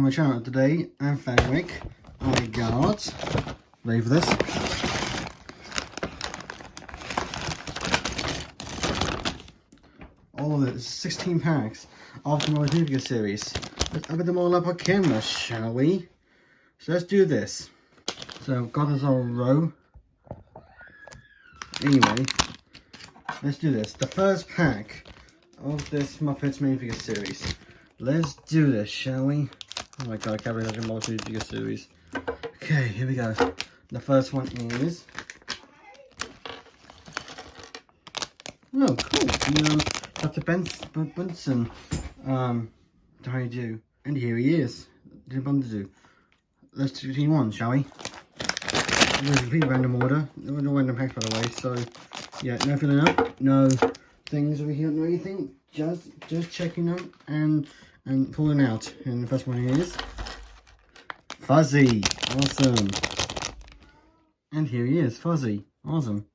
my channel today, and Fenwick. I got, ready for this? All of it, 16 packs of the Muppets Minifigures series. Let's open them all up on camera, shall we? So let's do this. So I've got this all row. Anyway, let's do this. The first pack of this Muppets Minifigures series. Let's do this, shall we? Oh my god, I can't believe I'm Muppets Minifigures series. Okay, here we go. The first one is... Oh, cool. Dr. Bunsen. How you do? And here he is. Do. Let's do team one, shall we? There's a complete random order. No random packs, by the way. So, yeah, no filling up. No things over here. No anything. Just checking them and pulling out. And the first one is Fuzzy. Awesome. And here he is, Fuzzy. Awesome.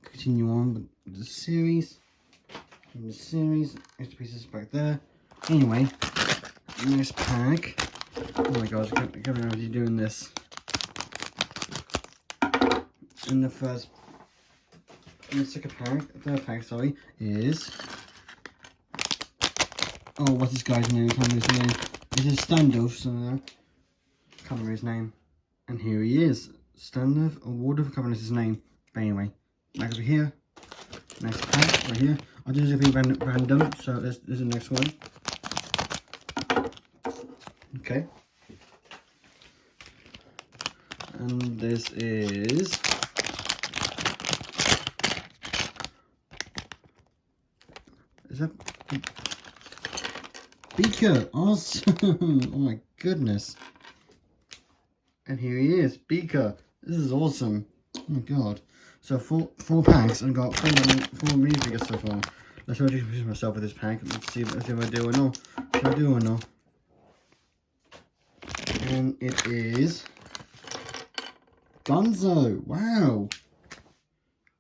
Continue on with the series. And the series, extra pieces back there. Anyway, next pack. Oh my gosh, I can't remember you doing this. And the second pack, third pack, sorry, is... Oh, what's this guy's name? I can't remember his name. This is Standoff, so can't remember his name. And here he is. Standoff, Award of covering his name. But anyway, back over here. Next pack, right here. I'll do this everything random, so this is the next one. Okay. And this is... Is that... Beaker! Awesome! Oh my goodness. And here he is, Beaker. This is awesome. Oh my god. So four packs, and got four minifigures so far. Let's introduce myself with this pack. Let's see if I do or not. If I do or not. And it is Gonzo. Wow.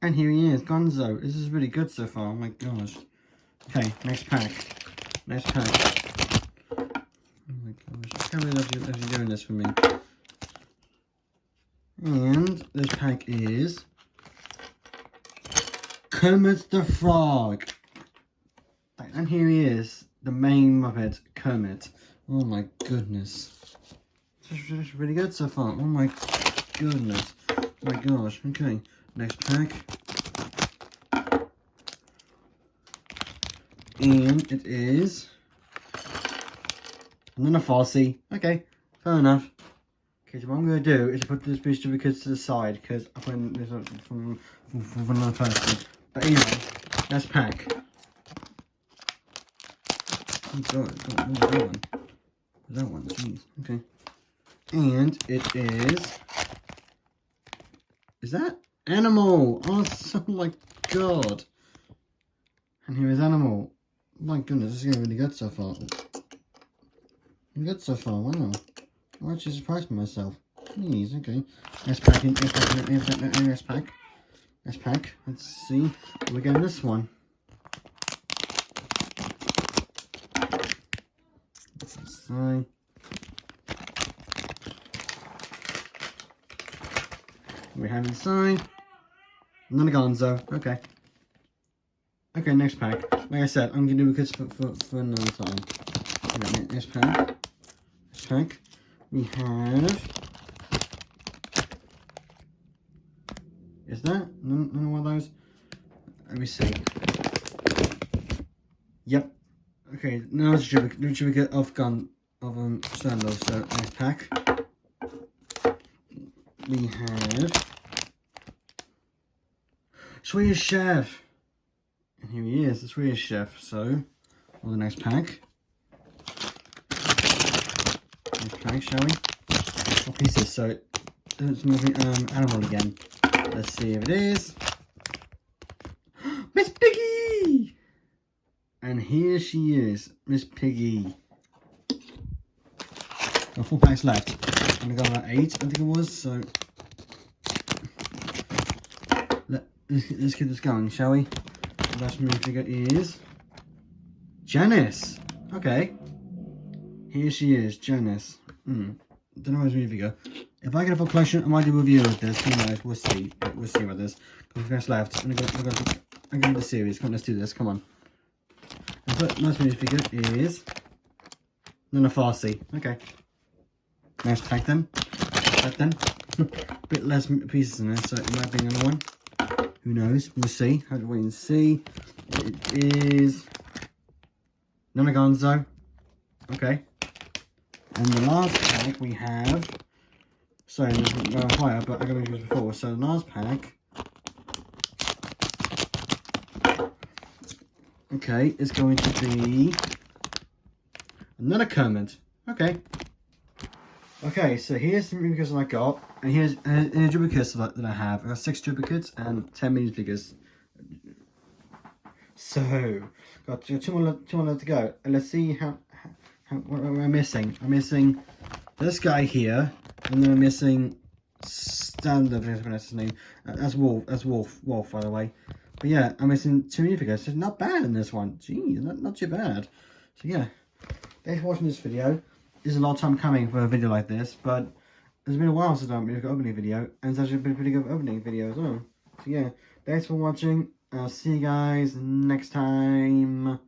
And here he is, Gonzo. This is really good so far. Oh my gosh. Okay, next pack. Next pack. Oh my gosh. I can't believe you're doing this for me. And this pack is Kermit the Frog. And here he is, the main Muppet, Kermit. Oh my goodness. This is really good so far. Oh my goodness. Oh my gosh. Okay, next pack. And it is another Fossy. Okay, fair enough. Okay, so what I'm going to do is put this piece of to the side because I put this up from another person. But anyway, let's pack. Oh god, that one, jeez, okay. And it is that Animal? Oh my god. And here is Animal. Oh my goodness, this is getting really good so far. Good so far, wow. I'm actually surprised by myself. Jeez, okay. Next pack, next pack. Next pack. Let's see. We're getting this one. Sign. We have inside. Another Gonzo. Okay. Okay, next pack. Like I said, I'm gonna do this for another time. Okay, next pack. Next pack. We have... Is that none of those? Let me see. Yep. Okay, now it's a duplicate of Sandal. So next pack. We have Swedish Chef. And here he is, the Swedish Chef. So on the next pack. Next pack, shall we? What pieces? So it's moving Animal again. Let's see if it is. Miss Piggy! And here she is, Miss Piggy. Got 4 packs left. And I got about 8, I think it was, so let's get this going, shall we? The last minifigure is Janice. Okay. Here she is, Janice. Don't know where's minifigure. If I get a full collection, I might do a review of this. Who knows? We'll see. We'll see about this. Because we've left. I'm going to the series. Come on, let's do this. Come on. The first minifigure is Nana Farsi. Okay. Nice pack then. Bit less pieces in there, so it might be another one. Who knows? We'll see. Have to wait and see. It is Nana Gonzo. Okay. And the last pack we have. Sorry, there's higher, but I got to use before. So the last pack. Okay, is going to be another Kermit. Okay. Okay, so here's the minifigures that I got, and here's duplicates that I have. I got 6 duplicates and 10 minifigures. So, got two more left to go, and let's see what am I missing. I'm missing this guy here, and then I'm missing Standard. That's his name. That's Wolf, by the way. But yeah, I'm missing 2 minifigures. So not bad in this one. Gee, not too bad. So yeah, thanks for watching this video. There's a lot of time coming for a video like this, but it's been a while since I've made an opening video, and it's actually been a pretty good opening video as well. So yeah, thanks for watching. I'll see you guys next time.